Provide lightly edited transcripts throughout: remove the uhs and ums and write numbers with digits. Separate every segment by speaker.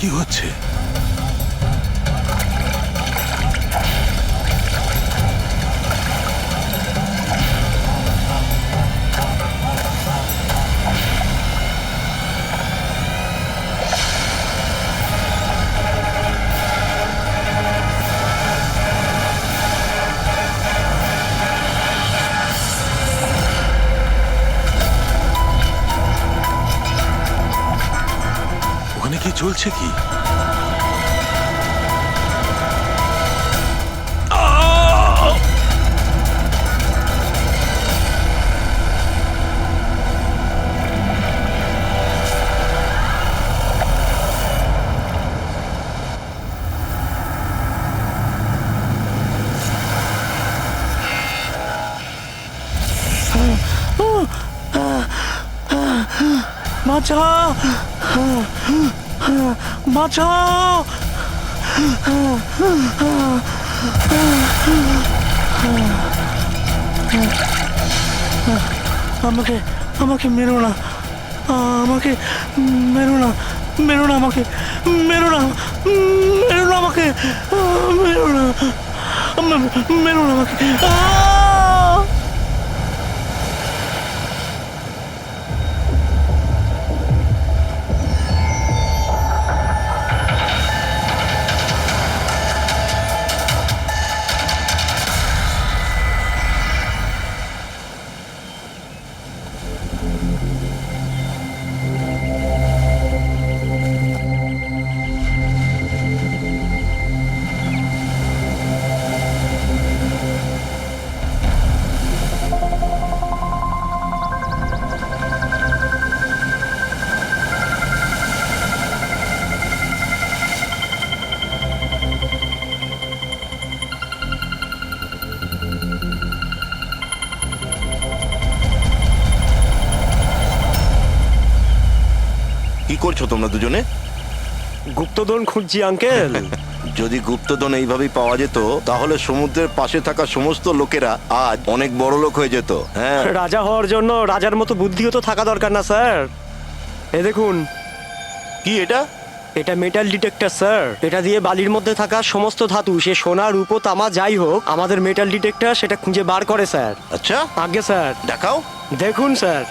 Speaker 1: কি হচ্ছে? ওখানে কি চলছে কি?
Speaker 2: বাঁচাও, বাঁচাও। আমাকে আমাকে মেরো না, আমাকে মেরো না, মেরো না, আমাকে মেরো না, মেরো না, আমাকে মেরো না, মেরো না আমাকে।
Speaker 3: কি করছো তোমরা দুজনে?
Speaker 2: গুপ্তধন খুঁজছি আঙ্কেল।
Speaker 3: যদি গুপ্তধন এইভাবেই পাওয়া যেত তাহলে সমুদ্রের পাশে থাকা সমস্ত লোকেরা আজ অনেক বড় লোক হয়ে যেত। হ্যাঁ,
Speaker 2: রাজা হওয়ার জন্য রাজার মতো বুদ্ধিও তো থাকা দরকার না স্যার? এ দেখুন,
Speaker 3: কি এটা?
Speaker 2: এটা মেটাল ডিটেক্টর স্যার। এটা দিয়ে বালির মধ্যে থাকা সমস্ত ধাতু, সে সোনা, রূপো, তামা যাই হোক, আমাদের মেটাল ডিটেক্টর সেটা খুঁজে বার করে স্যার।
Speaker 3: আচ্ছা,
Speaker 2: আগে স্যার
Speaker 3: দেখাও।
Speaker 2: দেখুন স্যার।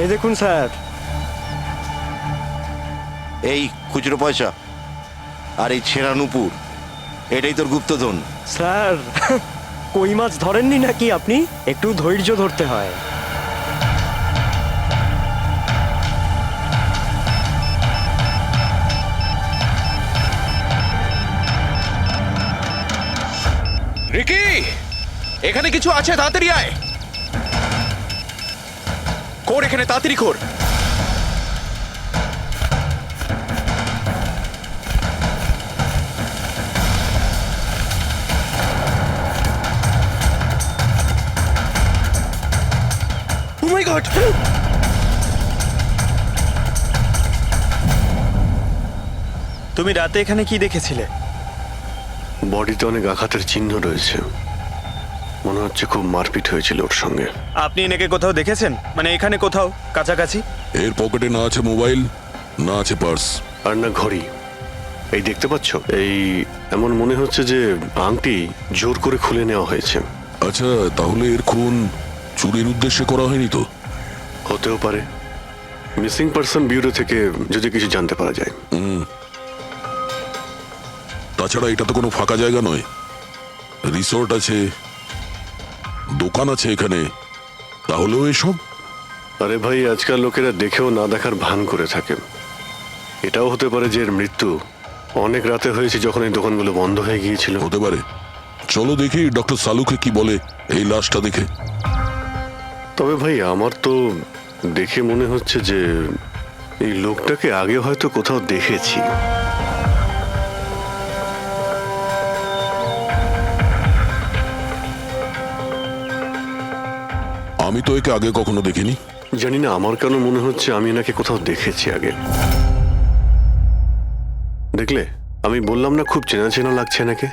Speaker 2: এই দেখুন স্যার।
Speaker 3: এই খুচরো পয়সা আর এই ছেঁড়া নুপুর, এটাই তোর গুপ্তধন।
Speaker 2: স্যার, কই মাছ ধরেননি নাকি আপনি? একটু ধৈর্য ধরতে হয়।
Speaker 1: রিকি, এখানে কিছু আছে, তাড়াতাড়ি আয়। কর এখানে, তাড়াতাড়ি কর। ও মাই গড! তুমি রাতে এখানে কি দেখেছিলে?
Speaker 4: বডিতে অনেক আঘাতের চিহ্ন রয়েছে, মনে হচ্ছে খুব মারপিট হয়েছিল ওর সঙ্গে।
Speaker 1: আপনি এনাকে কোথাও দেখেছেন? মানে এখানে কোথাও কাছাকাছি?
Speaker 5: এর পকেটে না আছে মোবাইল, না আছে পার্স।
Speaker 4: আর না ঘড়ি। এই দেখতে পাচ্ছ, এই এমন মনে হচ্ছে যে আংটি জোর করে খুলে নেওয়া হয়েছে।
Speaker 5: আচ্ছা, তাহলে এর খুন চুরির উদ্দেশ্যে করা হয়নি তো?
Speaker 4: হতেও পারে। মিসিং পারসন ব্যুরো থেকে যদি কিছু জানতে পারা যায়।
Speaker 5: তাছাড়া এটা তো কোনো ফাঁকা জায়গা নয়, রিসোর্ট আছে, দোকান আছে এখানে, তাহলেও এসব?
Speaker 4: আরে ভাই, আজকাল লোকেরা দেখেও না দেখার ভান করে থাকে। এটাও হতে পারে যে এর মৃত্যু অনেক রাতে হয়েছে, যখন এই দোকানগুলো বন্ধ হয়ে গিয়েছিল।
Speaker 5: হতে পারে, চলো দেখি ডক্টর সালুকে কি বলে এই লাশটা দেখে।
Speaker 4: তবে ভাই আমার তো দেখে মনে হচ্ছে যে এই লোকটাকে আগে হয়তো কোথাও দেখেছি।
Speaker 5: আমি তো একে আগে কখনো দেখিনি।
Speaker 4: জানি না, আমার কেন মনে হচ্ছে আমি এনাকে কোথাও দেখেছি আগে। দেখলে, আমি বললাম না খুব চেনা চেনা লাগছে এনাকে।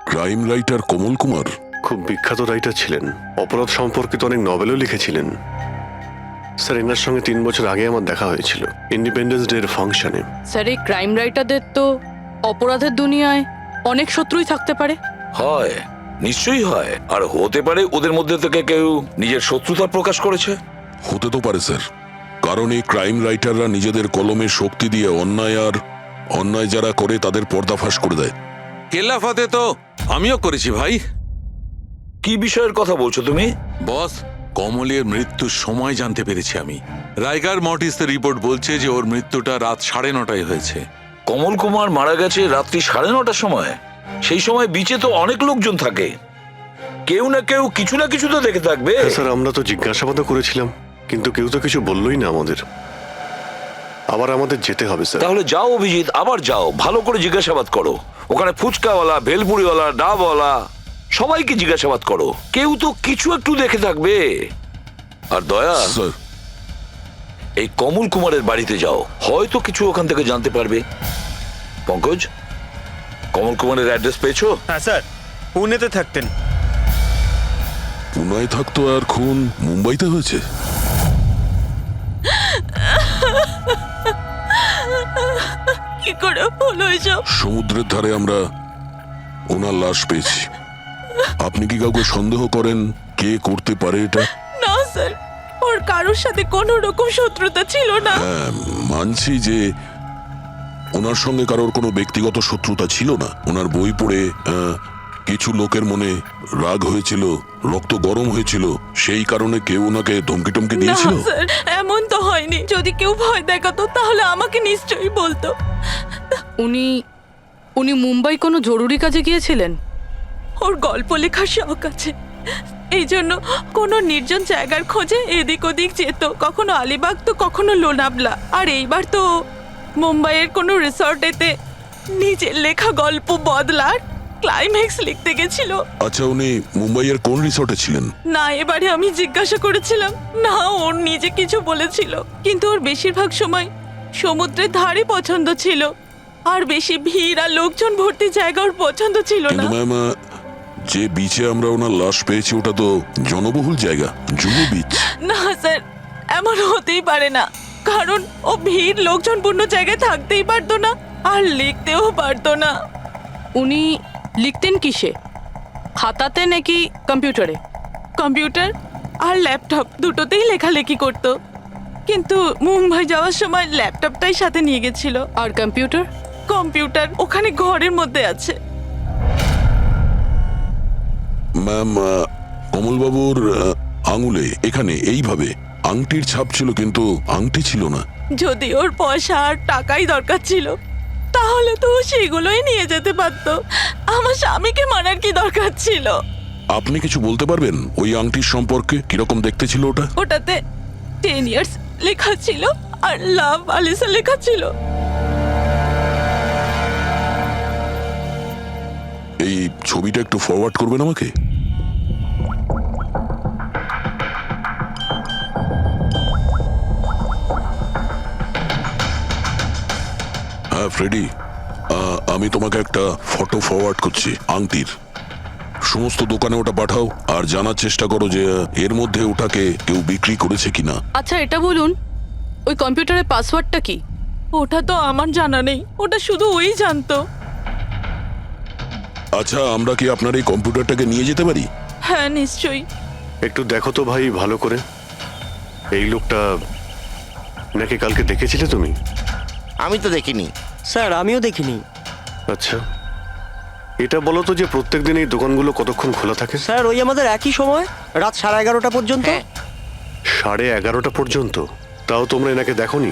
Speaker 5: ক্রাইম রাইটার কমল কুমার।
Speaker 4: খুব বিখ্যাত রাইটার ছিলেন, অপরাধ সম্পর্কিত অনেক নভেলও লিখেছিলেন। স্যার, এনার সঙ্গে 3 বছর আগে আমার দেখা হয়েছিল ইন্ডিপেন্ডেন্স ডে এর ফাংশনে।
Speaker 6: স্যার, এই ক্রাইম রাইটারদের তো অপরাধের দুনিয়ায় অনেক শত্রুই থাকতে পারে।
Speaker 7: হয়, নিশ্চয়ই হয়। আর হতে পারে ওদের মধ্যে থেকে কেউ নিজের শত্রুতা প্রকাশ করেছে।
Speaker 5: হতে তো পারে স্যার, কারণ এই ক্রাইম রাইটাররা নিজেদের কলমের শক্তি দিয়ে অন্যায় যারা করে তাদের পর্দাফাশ করে দেয়।
Speaker 1: কেল্লাফাতে তো আমিও করেছি ভাই।
Speaker 7: কি বিষয়ের কথা বলছো তুমি?
Speaker 8: বস, কমলের মৃত্যুর সময় জানতে পেরেছি আমি। রাইগার মর্টিসের রিপোর্ট বলছে যে ওর মৃত্যুটা রাত 9:30 হয়েছে।
Speaker 7: কমল কুমার মারা গেছে রাত্রি 9:30টার সময়। সেই সময় বিচে তো অনেক লোকজন থাকে, কেউ না কেউ কিছু না কিছু তো দেখে থাকবে।
Speaker 4: হ্যাঁ স্যার, আমরা তো জিজ্ঞাসাবাদও করেছিলাম, কিন্তু কেউ তো কিছু বললোই না আমাদের। আবার আমাদের যেতে হবে স্যার।
Speaker 7: তাহলে যাও অভিজিৎ, আবার যাও, ভালো করে জিজ্ঞাসাবাদ করো। ওখানে ফুচকাওয়ালা, ভেলপুরিওয়ালা, ডাবওয়ালা সবাইকে জিজ্ঞাসাবাদ করো, কেউ তো কিছু একটু দেখে থাকবে। আর দয়া,
Speaker 5: স্যার,
Speaker 7: এই কমল কুমারের বাড়িতে যাও, হয়তো কিছু ওখান থেকে জানতে পারবে। পঙ্কজ, কমল কুমারের অ্যাড্রেস পেয়েছো?
Speaker 2: হ্যাঁ স্যার, পুনেতে থাকতেন।
Speaker 5: পুনায় থাকতো আর খুন মুম্বাইতে হয়েছে।
Speaker 6: কি করে হলো এসব?
Speaker 5: সমুদ্রের ধারে আমরা ওনার লাশ পেয়েছি। আপনি কি কাউকে সন্দেহ করেন কে করতে পারে এটা?
Speaker 6: না স্যার, ওর কারোর সাথে কোনো রকম শত্রুতা ছিল না।
Speaker 5: হ্যাঁ, মানছি যে ওনার সঙ্গে কারোর কোনো ব্যক্তিগত শত্রুতা ছিল না। ওনার বই পড়ে কিছু লোকের মনে রাগ হয়েছিল, রক্ত গরম হয়েছিল, সেই কারণে কেউ ওনাকে ধমকি টমকি
Speaker 6: না
Speaker 5: দিয়েছিল।
Speaker 6: স্যার, এমন তো হয়নি। যদি কেউ ভয় দেখাতো তাহলে আমাকে নিশ্চয়ই বলতো। উনি মুম্বাই কোনো জরুরি কাজে গিয়েছিলেন। ওর গল্প লেখার শখ আছে, এই জন্য কোনো নির্জন জায়গার খোঁজে এদিক ওদিক যেত, কখনো আলিবাগ তো কখনো লোনাবলা। আর এইবার তো মুম্বাইয়ের কোনো রিসর্টেতে নিজের লেখা গল্প বদলার ক্লাইম্যাক্স লিখতে গেছিল।
Speaker 5: আচ্ছা, উনি মুম্বাইয়ের কোন রিসর্টে ছিলেন?
Speaker 6: না, এবারে আমি জিজ্ঞাসা করেছিলাম না, ওর নিজে কিছু বলেছিল, কিন্তু ওর বেশিরভাগ সময় সমুদ্রের ধারে পছন্দ ছিল, আর বেশি ভিড় আর লোকজন ভর্তি জায়গা ওর পছন্দ ছিল না।
Speaker 5: কিন্তু ম্যাম, যে বিচে আমরা ওনার লাশ পেয়েছি ওটা তো জনবহুল জায়গা, জুহু বিচ।
Speaker 6: না স্যার, এমন হতেই পারে না, কারণ ও ভিড় লোকজনপূর্ণ জায়গায় থাকতেই পারতো না আর লিখতেও পারতো না। উনি লিখতেন কিসে, খাতাতে নাকি কম্পিউটারে? কম্পিউটার আর ল্যাপটপ দুটোতেই লেখালেখি করতো, কিন্তু মুম্বাই যাওয়ার সময় ল্যাপটপটাই সাথে নিয়ে গেছিল। আর কম্পিউটার ওখানে ঘরের মধ্যে আছে।
Speaker 5: ম্যাম, কমলবাবুর আঙুলে এখানে এইভাবে আংটির ছাপ ছিল, কিন্তু আংটি ছিল না।
Speaker 6: যদি ওর পয়সা আর টাকাই দরকার ছিল তাহলে তো ও সেগুলোই নিয়ে যেতে পারতো। আমার স্বামীকে মারার কি দরকার ছিল?
Speaker 5: আপনি কিছু বলতে পারবেন ওই আংটির সম্পর্কে? কিরকম দেখতে ছিল ওটা?
Speaker 6: ওটাতে 10 ইয়ার্স লেখা ছিল আর লাভ আলিসা লেখা ছিল।
Speaker 5: এই ছবিটা একটু ফরওয়ার্ড করবেন আমাকে? হ্যাঁ ফ্রেডি, আমি তোমাকে একটা ফটো ফরওয়ার্ড করছি আংটির। সমস্ত দোকানে ওটা পাঠাও আর জানার চেষ্টা করো যে এর মধ্যে ওটাকে কেউ বিক্রি করেছে কিনা।
Speaker 6: আচ্ছা, এটা বলুন, ওই কম্পিউটারের পাসওয়ার্ডটা কি? ওটা তো আমার জানা নেই, ওটা শুধু ওই জানতো।
Speaker 5: আচ্ছা, আমরা কি আপনার এই কম্পিউটারটাকে নিয়ে যেতে পারি?
Speaker 6: হ্যাঁ নিশ্চয়ই।
Speaker 4: একটু দেখো তো ভাই ভালো করে, এই লোকটা নাকি কালকে দেখেছিলে তুমি?
Speaker 3: আমি তো দেখিনি।
Speaker 2: স্যার, আমিও দেখিনি।
Speaker 4: আচ্ছা, এটা বলো তো যে প্রত্যেকদিন এই দোকানগুলো কতক্ষণ খোলা থাকে?
Speaker 2: স্যার, ওই আমাদের একই সময়, রাত 11:30 পর্যন্ত।
Speaker 4: 11:30 পর্যন্ত? তাও তোমরা এনাকে দেখোনি?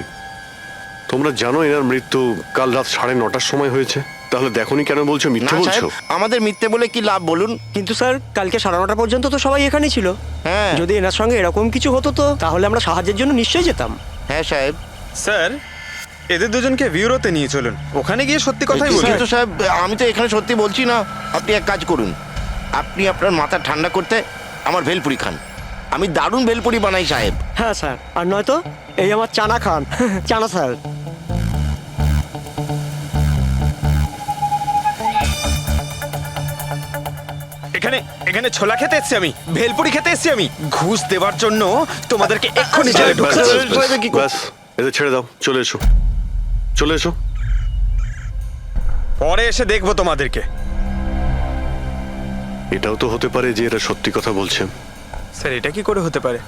Speaker 4: তোমরা জানো এনার মৃত্যু কাল রাত 9:30টার সময় হয়েছে? তাহলে দেখোনি কেন বলছো,
Speaker 3: না
Speaker 4: মিথ্যে
Speaker 3: সাহেব,
Speaker 4: বলছো?
Speaker 3: আমাদের মিথ্যে বলে কি লাভ বলুন?
Speaker 9: কিন্তু স্যার কালকে 9:30 পর্যন্ত তো সবাই এখানেই ছিল।
Speaker 3: হ্যাঁ
Speaker 9: যদি এনার সঙ্গে এরকম কিছু হতো তো তাহলে আমরা সাহায্যের জন্য নিশ্চয়ই যেতাম।
Speaker 3: হ্যাঁ সাহেব।
Speaker 10: স্যার এদের দুজনকে ব্যুরোতে নিয়ে চলুন, ওখানে গিয়ে সত্যি কথাই বলুন।
Speaker 3: কিন্তু সাহেব, আমি তো এখানে সত্যি বলছি না। আপনি এক কাজ করুন, আপনি আপনার মাথা ঠান্ডা করতে আমার ভেলপুরি খান। আমি দারুণ ভেলপুরি বানাই সাহেব।
Speaker 9: হ্যাঁ স্যার, আর নয়তো এই আমার চানা খান। চানা স্যার।
Speaker 10: এখানে এখানে ছোলা খেতে এসেছি আমি, ভেলপুরি খেতে এসেছি আমি। ঘুষ দেওয়ার জন্য তোমাদেরকে এক্ষুনি জেলে
Speaker 4: ব্যাস,
Speaker 10: ঢুকাতে
Speaker 4: ব্যাস,
Speaker 10: হবে।
Speaker 4: ব্যাস, ব্যাস, এদের ছেড়ে দাও, চলে এসো, চলে এসো।
Speaker 10: পরে এসে দেখবো তোমাদেরকে।
Speaker 4: এটাও তো হতে পারে যে এরা সত্যি কথা বলছে।
Speaker 10: স্যার এটা কি করে হতে পারে?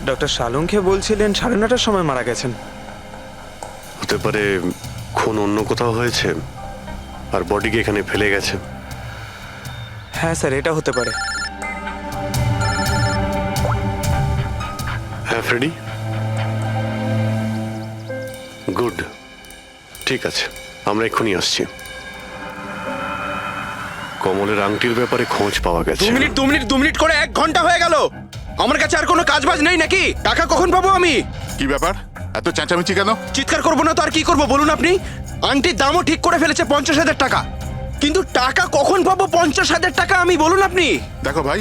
Speaker 10: ডক্টর শালুংকে বলছিলেন 9:30টার সময় মারা গেছেন।
Speaker 4: হতে পারে খুন অন্য কোথাও হয়েছে আর বডিকে এখানে ফেলে গেছে।
Speaker 10: হ্যাঁ স্যার, এটা হতে পারে।
Speaker 4: হ্যাঁ ফ্রেডি, গুড, ঠিক আছে, আমরা এক্ষুনি আসছি। কমলের আংটির ব্যাপারে খোঁজ পাওয়া গেছে।
Speaker 1: 2 মিনিট করে 1 ঘন্টা হয়ে গেল। আমার কাছে আর কোনো কাজ বাজ নেই নাকি? টাকা কখন পাবো আমি?
Speaker 11: কি ব্যাপার, এত চেঁচামেচি কেন?
Speaker 1: চিৎকার করবো না তো আর কি করবো বলুন আপনি? আন্টির দামও ঠিক করে ফেলেছে 50,000 টাকা, কিন্তু টাকা কখন পাবো 50,000 টাকা আমি বলুন আপনি?
Speaker 11: দেখো ভাই,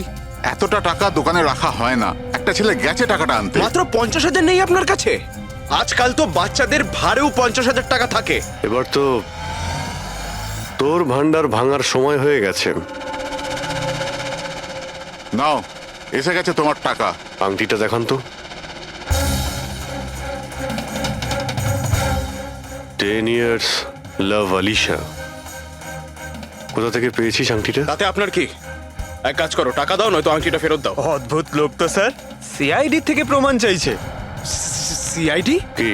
Speaker 11: এতটা টাকা দোকানে রাখা হয় না। একটা ছেলে গেছে টাকাটা আনতে।
Speaker 1: মাত্র 50,000 নেই আপনার কাছে? আজকাল তো বাচ্চাদের ভাড়েও 50,000 টাকা থাকে।
Speaker 4: এবার তো তোর ভান্ডার ভাঙার সময় হয়ে গেছে।
Speaker 11: নাও, এসে গেছে তোমার টাকা।
Speaker 4: আংটিটা দেখান তো। 10 years লাভ আলিশা। কোথা থেকে পেয়েছিস আংটিটা?
Speaker 1: তাতে আপনার কি? এক কাজ করো, টাকা দাও, নয়তো আংটিটা ফেরত দাও।
Speaker 10: অদ্ভুত লোক তো স্যার, সিআইডি থেকে প্রমাণ চাইছে।
Speaker 1: সিআইডি?
Speaker 4: কি,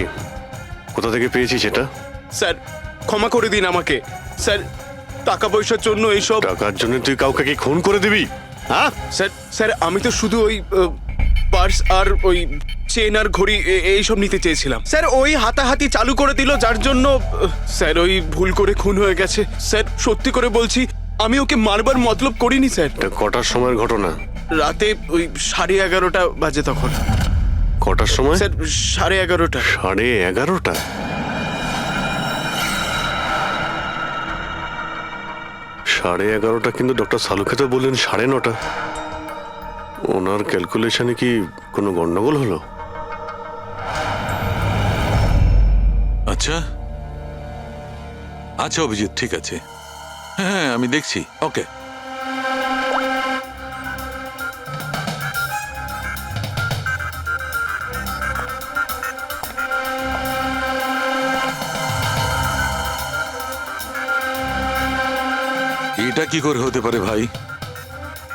Speaker 4: কোথা থেকে পেয়েছিস এটা?
Speaker 1: স্যার ক্ষমা করে দিন আমাকে। স্যার টাকা পয়সার জন্য এইসব।
Speaker 4: টাকার জন্য তুই কাউকে কি খুন করে দিবি? হ্যাঁ
Speaker 1: স্যার স্যার আমি তো শুধু ওই পার্স আর ওই চেন আর ঘড়ি এইসব নিতে চেয়েছিলাম। স্যার ওই হাতাহাতি চালু করে দিল, যার জন্য স্যার ওই ভুল করে খুন হয়ে গেছে। স্যার সত্যি করে বলছি, আমি ওকে মারবার মতলব করিনি স্যার।
Speaker 4: এটা কটার সময়ের ঘটনা?
Speaker 1: রাতে ওই 11:30 বাজে তখন।
Speaker 4: কটার সময়?
Speaker 1: স্যার 11:30।
Speaker 4: 11:30? সাড়ে 11:30 কিন্তু ডক্টর সালুকে তো বললেন 9:30। ওনার ক্যালকুলেশনে কি কোনো গন্ডগোল হলো?
Speaker 8: আচ্ছা আচ্ছা অভিজিৎ, ঠিক আছে, হ্যাঁ আমি দেখছি, ওকে। এটা কি করে হতে পারে ভাই?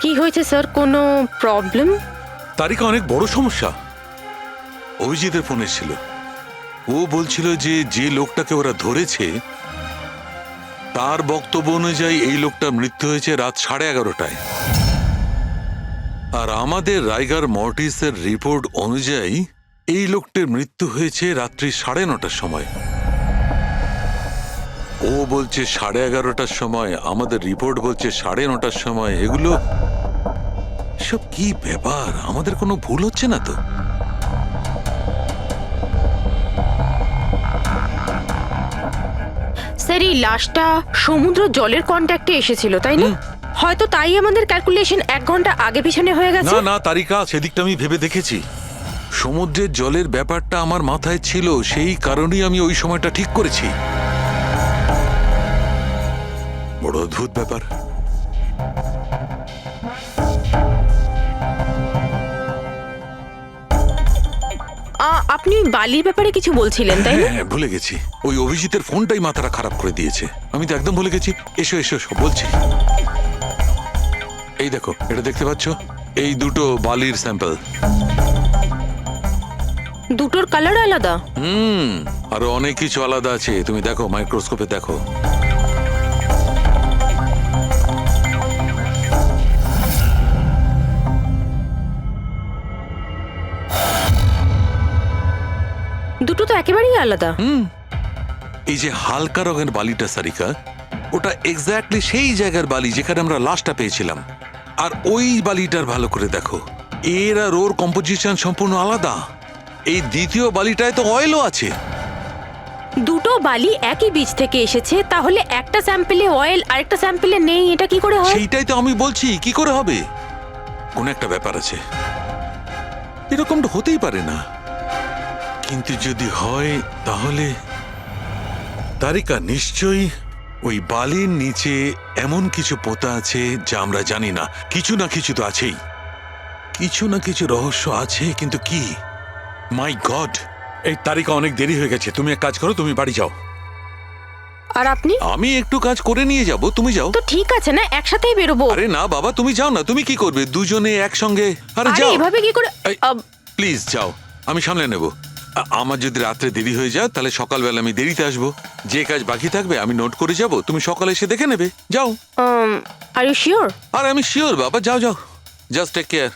Speaker 6: কি হয়েছে স্যার, কোনো প্রবলেম?
Speaker 8: তারিকা অনেক বড় সমস্যা। অভিজিতের ফোন এসেছিল, ও বলছিল যে যে লোকটাকে ওরা ধরেছে তার বক্তব্য অনুযায়ী এই লোকটা মৃত্যু হয়েছে রাত 11:30টায়, আর আমাদের রাইগার মর্টিসের রিপোর্ট অনুযায়ী এই লোকটির মৃত্যু হয়েছে রাত্রি 9:30টার সময়। ও বলছে 11:30টার সময়, আমাদের রিপোর্ট বলছে 9:30টার সময়। এগুলো সব কি ব্যাপার? আমাদের কোনো ভুল হচ্ছে না তো?
Speaker 6: স্যার এই লাশটা সমুদ্র জলের কন্ট্যাক্টে এসেছিল, তাই না? হয়তো তাই আমাদের ক্যালকুলেশন 1 ঘন্টা আগে পিছনে হয়ে গেছে।
Speaker 8: না না তারিকা, সেদিকটা আমি ভেবে দেখেছি। সমুদ্রের জলের ব্যাপারটা আমার মাথায় ছিল, সেই কারণেই আমি ওই সময়টা ঠিক করেছি। বড় অদ্ভুত ব্যাপার।
Speaker 6: আপনি বালির ব্যাপারে কিছু বলছিলেন, তাই না?
Speaker 8: হ্যাঁ ভুলে গেছি, ওই অভিজিতের ফোনটাই মাথাটা খারাপ করে দিয়েছে। আমি তো একদম ভুলে গেছি। এসো এসো, সব বলছি। এই দেখো, এটা দেখতে পাচ্ছ? এই দুটো বালির স্যাম্পল।
Speaker 6: দুটোর কালার আলাদা।
Speaker 8: আরো অনেক কিছু আলাদা আছে, তুমি দেখো, মাইক্রোস্কোপে দেখো।
Speaker 6: দুটো তো একেবারেই আলাদা।
Speaker 8: এই যে হালকা রঙের বালিটা সারিকা, ওটা এক্স্যাক্টলি সেই জায়গার বালি যেখানে আমরা লাশটা পেয়েছিলাম। আর ওই বালিটার ভালো করে দেখো, এর আর ওর কম্পোজিশন সম্পূর্ণ আলাদা। এই দ্বিতীয় বালিটায় তো অয়েলও আছে।
Speaker 12: দুটো বালি একই বীজ থেকে এসেছে, তাহলে একটা স্যাম্পলে অয়েল আর একটা স্যাম্পলে নেই, এটা কি করে হয়?
Speaker 8: সেইটাই তো আমি বলছি, কি করে হবে? কোন একটা ব্যাপার আছে, এরকমটা হতেই পারে না। কিন্তু যদি হয় তাহলে তারিকা নিশ্চয়ই ওই বালির নিচে এমন কিছু পোতা আছে যা আমরা জানি না। কিছু না কিছু তো আছেই, কিছু না কিছু রহস্য আছে, কিন্তু কি? মাই গড, এই তারিকা অনেক দেরি হয়ে গেছে। তুমি এক কাজ করো, তুমি বাড়ি যাও।
Speaker 12: আর আপনি?
Speaker 8: আমি একটু কাজ করে নিয়ে যাব, তুমি যাও।
Speaker 12: তো ঠিক আছে না, একসাথেই বেরোবো।
Speaker 8: আরে না বাবা, তুমি যাও না। তুমি কি করবে দুজনে একসঙ্গে? আরে
Speaker 12: আরে
Speaker 8: যাও,
Speaker 12: এভাবে কি করে?
Speaker 8: প্লিজ যাও, আমি সামলে নেব। আমার যদি রাত্রে দেরি হয়ে যায় তাহলে সকালবেলা আমি দেরিতে আসবো। যে কাজ বাকি থাকবে আমি নোট করে যাব, তুমি সকালে এসে দেখে নেবে। যাও।
Speaker 12: Are you sure?
Speaker 8: আরে আমি শিওর বাবা, যাও যাও, just take care.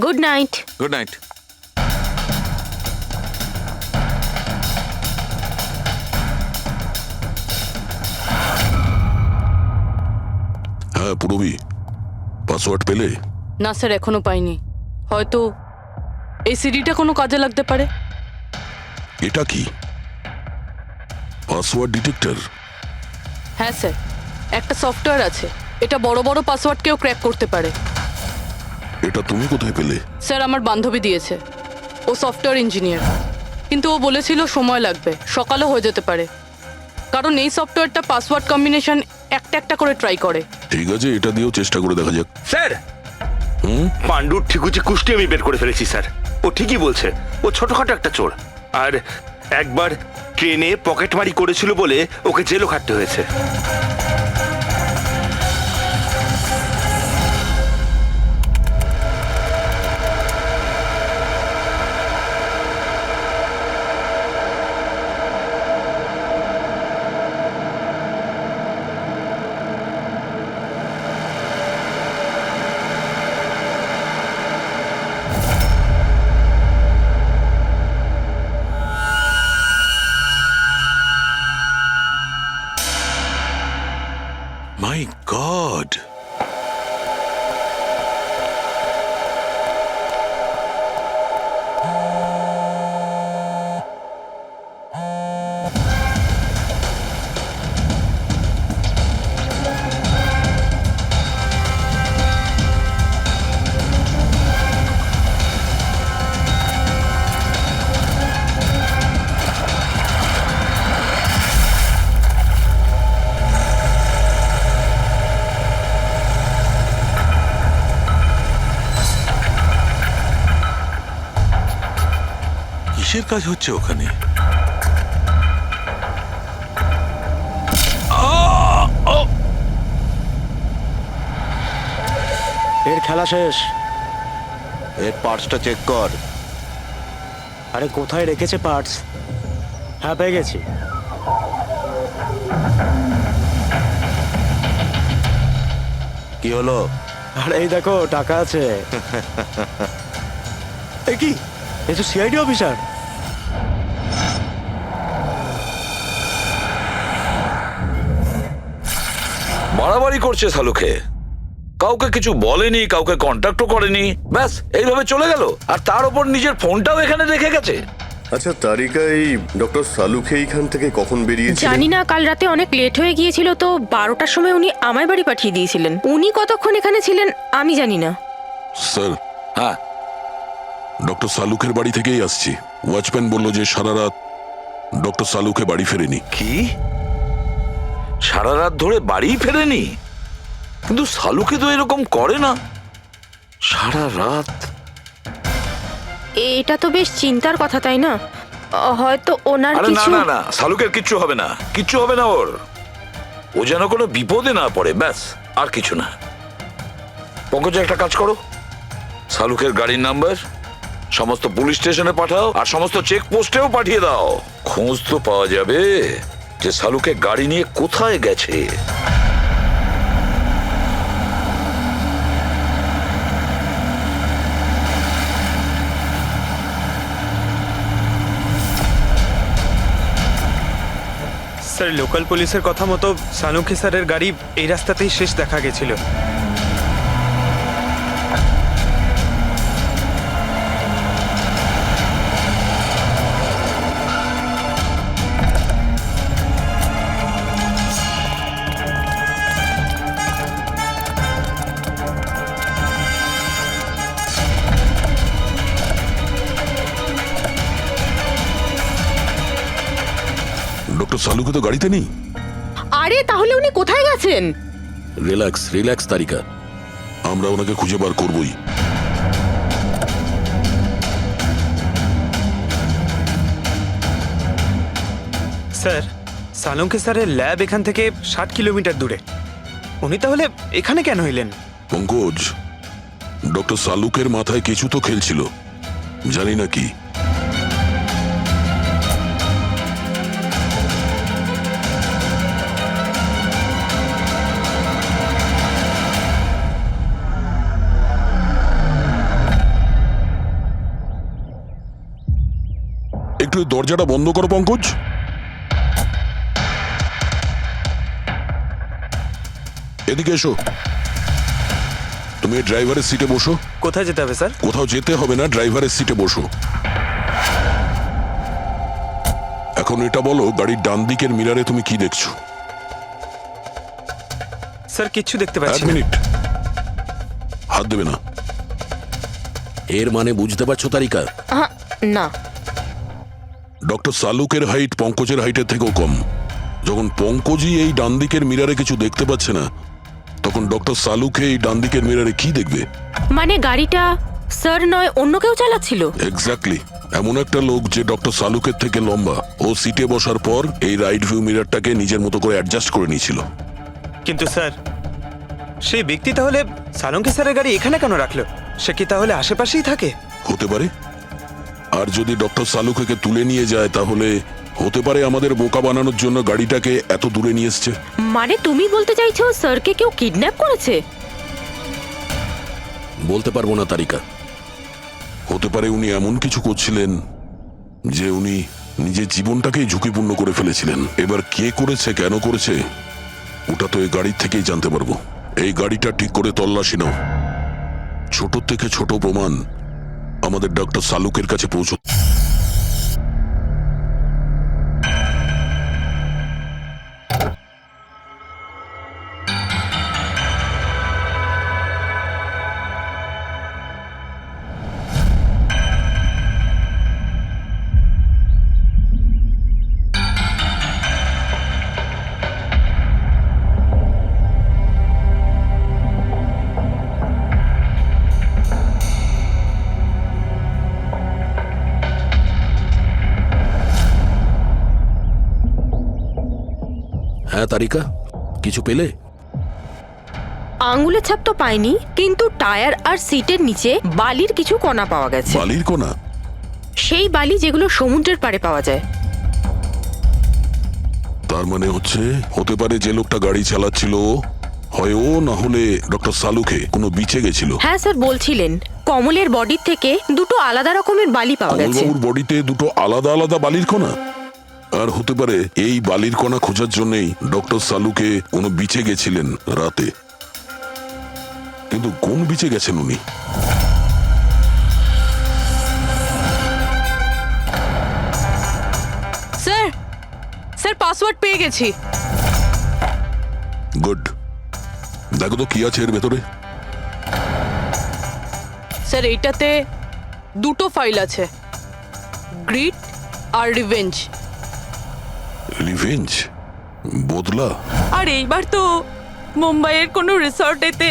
Speaker 12: Good night.
Speaker 8: Good night.
Speaker 5: হ্যাঁ পুরবি, পাসওয়ার্ড পেলে?
Speaker 6: না স্যার, এখনো পাইনি। হয়তো এই সিডিটা কোনো কাজে লাগতে পারে।
Speaker 5: এটা কি পাসওয়ার্ড ডিটেক্টর?
Speaker 6: হ্যাঁ স্যার, একটা সফটওয়্যার আছে, এটা বড় বড় পাসওয়ার্ডকেও ক্র্যাক করতে পারে।
Speaker 5: এটা তুমি কোথায় পেলে?
Speaker 6: স্যার, আমার বান্ধবী দিয়েছে। ও সফটওয়্যার ইঞ্জিনিয়ার, কিন্তু ও বলেছিল সময় লাগবে, সকালও হয়ে যেতে পারে, কারণ এই সফটওয়্যারটা পাসওয়ার্ড কম্বিনেশন একটা একটা করে ট্রাই করে।
Speaker 5: ঠিক আছে, এটা দিয়েও চেষ্টা করে দেখা যাক।
Speaker 10: স্যার, পাণ্ডুর ঠিকুচি কুষ্টি আমি বের করে ফেলেছি স্যার। ও ঠিকই বলছে, ও ছোটখাটো একটা চোর। আর একবার ট্রেনে পকেটমারি করেছিল বলে ওকে জেলও খাটতে হয়েছে।
Speaker 8: মাই গড, কিসের কাজ হচ্ছে ওখানে?
Speaker 9: এর খেলা শেষ।
Speaker 3: এর পার্টসটা চেক কর।
Speaker 9: আরে কোথায় রেখেছে পার্টস? হ্যাঁ, পেয়ে গেছি।
Speaker 3: কি হলো?
Speaker 9: আরে এই দেখো, টাকা আছে। এ কি, এ তো সিআইডি অফিসার।
Speaker 7: বাড়াবাড়ি করছে শালুকে, কাউকে কিছু বলেনি, কাউকে কন্ট্যাক্টও করেনি, ব্যাস এইভাবে চলে গেল। আর তার উপর নিজের ফোনটাও এখানে রেখে গেছে।
Speaker 4: আচ্ছা তারিকা, এই ডক্টর সালুখে এইখান থেকে কখন বেরিয়েছিলেন?
Speaker 12: জানি না, কাল রাতে অনেক লেট হয়ে গিয়েছিল, তো 12টার সময় উনি আমায় বাড়ি পাঠিয়ে দিয়েছিলেন। উনি কতক্ষণ এখানে ছিলেন আমি জানি না।
Speaker 5: স্যার,
Speaker 7: হ্যাঁ,
Speaker 5: ডক্টর সালুকের বাড়ি থেকেই আসছি। ওয়াচম্যান বলল যে সারা রাত ডক্টর সালুকে বাড়ি ফেরেনি।
Speaker 7: কি সারা রাত ধরে বাড়ি ফেরেনি? কিন্তু শালুকে তো এরকম করে না, সারা রাত।
Speaker 12: এটা তো বেশ চিন্তার কথা, তাই না? হয়তো ওনার
Speaker 7: আরে না
Speaker 12: কিছু।
Speaker 7: না না, শালুকের কিচ্ছু হবে না, কিচ্ছু হবে না ওর। ও যেন কোনো বিপদে না পড়ে, ব্যাস, আর কিছু না। পঙ্কজ, একটা কাজ করো, শালুকের গাড়ির নাম্বার সমস্ত পুলিশ স্টেশনে পাঠাও, আর সমস্ত চেক পোস্টেও পাঠিয়ে দাও। খোঁজ তো পাওয়া যাবে যে শালুকে গাড়ি নিয়ে কোথায় গেছে।
Speaker 1: স্যার লোকাল পুলিশের কথা মতো সালুঙ্কি স্যারের গাড়ি এই রাস্তাতেই শেষ দেখা গেছিল।
Speaker 5: ডক্টর সালুকে তো গাড়িতে নেই।
Speaker 12: আরে তাহলে উনি কোথায় গেছেন?
Speaker 5: রিল্যাক্স রিল্যাক্স তারিকা, আমরা ওনাকে খুঁজে বার করবই।
Speaker 1: স্যার সালুঙ্কি স্যারের ল্যাব এখান থেকে 60 কিলোমিটার দূরে। উনি তাহলে এখানে কেন এলেন?
Speaker 5: পঙ্কজ, ডক্টর সালুকের মাথায় কিছু তো খেলছিল, জানি না কি। একটু এই দরজাটা বন্ধ করো পঙ্কজ। এদিকে এসো। তুমি ড্রাইভারের সিটে বসো।
Speaker 1: কোথায় যেতে হবে স্যার?
Speaker 5: কোথাও যেতে হবে না, ড্রাইভারের সিটে বসো। এখন এটা বলো, গাড়ির ডান দিকের মিরারে তুমি কি দেখছো?
Speaker 1: স্যার কিচ্ছু দেখতে
Speaker 5: এক
Speaker 1: পাচ্ছি না।
Speaker 5: মিনিট, হাত দেবে না। এর মানে বুঝতে পারছো তারিকা?
Speaker 12: না।
Speaker 5: ডক্টর সালুকের হাইট পঙ্কজের হাইটের থেকেও কম। যখন পঙ্কজই এই ডান দিকের মিরারে কিছু দেখতে পাচ্ছে না, তখন ডক্টর সালুকে এই ডান দিকের মিরারে কি দেখবে?
Speaker 12: মানে গাড়িটা স্যার নয় অন্য কেউ চালাচ্ছিল?
Speaker 5: এক্স্যাক্টলি, এমন একটা লোক যে ডক্টর সালুকের থেকে লম্বা। ও সিটে বসার পর এই রাইট ভিউ মিরারটাকে নিজের মতো করে অ্যাডজাস্ট করে নিয়েছিল।
Speaker 1: কিন্তু স্যার সেই ব্যক্তি তাহলে সালুঙ্কি স্যারের গাড়ি এখানে কেন রাখলো? সে কি তাহলে আশেপাশেই থাকে?
Speaker 5: হতে পারে। আর যদি ডক্টর সালুকে তুলে নিয়ে যায়, তাহলে হতে পারে আমাদের বোকা বানানোর জন্য গাড়িটাকে এত দূরে নিয়ে এসছে।
Speaker 12: মানে তুমি বলতে চাইছো স্যারকে কেউ কিডন্যাপ করেছে?
Speaker 5: বলতে পারবো না তারিকা। হতে পারে উনি এমন কিছু করছিলেন যে উনি নিজের জীবনটাকেই ঝুঁকিপূর্ণ করে ফেলেছিলেন। এবার কে করেছে, কেন করেছে, ওটা তো এই গাড়ির থেকেই জানতে পারবো। এই গাড়িটা ঠিক করে তল্লাশি নাও। ছোট থেকে ছোট প্রমাণ আমাদের ডক্টর সালুকের কাছে পৌঁছ। হ্যাঁ তারিকা, কিছু পেলে?
Speaker 12: আঙ্গুলের ছাপ তো পাইনি, কিন্তু টায়ার আর সিটের নিচে বালির কিছু কণা পাওয়া গেছে।
Speaker 5: বালির কণা?
Speaker 12: সেই বালি যেগুলো সমুদ্রের পাড়ে পাওয়া যায়।
Speaker 5: তার মানে হচ্ছে হতে পারে যে লোকটা গাড়ি চালাচ্ছিল হয় ও, না হলে ডক্টর সালুকে কোনো বিচে গেছিল।
Speaker 12: হ্যাঁ স্যার বলছিলেন কমলের বডির থেকে দুটো আলাদা রকমের বালি পাওয়া গেছে।
Speaker 5: কমলবাবুর বডিতে দুটো আলাদা আলাদা বালির কণা? আর হতে পারে এই বালির কণা খোঁজার জন্যই ডক্টর সালুকে কোনো বিচে গেছিলেন রাতে। কিন্তু কোন বিচে গেছেন উনি?
Speaker 6: স্যার স্যার পাসওয়ার্ড পেয়ে গেছি।
Speaker 5: গুড, দেখো তো কি আছে এর ভেতরে।
Speaker 6: স্যার এইটাতে দুটো ফাইল আছে, গ্রিড আর রিভেঞ্জ।
Speaker 5: রিভেঞ্জ? বদলা?
Speaker 6: আর এইবার তো মুম্বাইয়ের কোনো রিসর্টেতে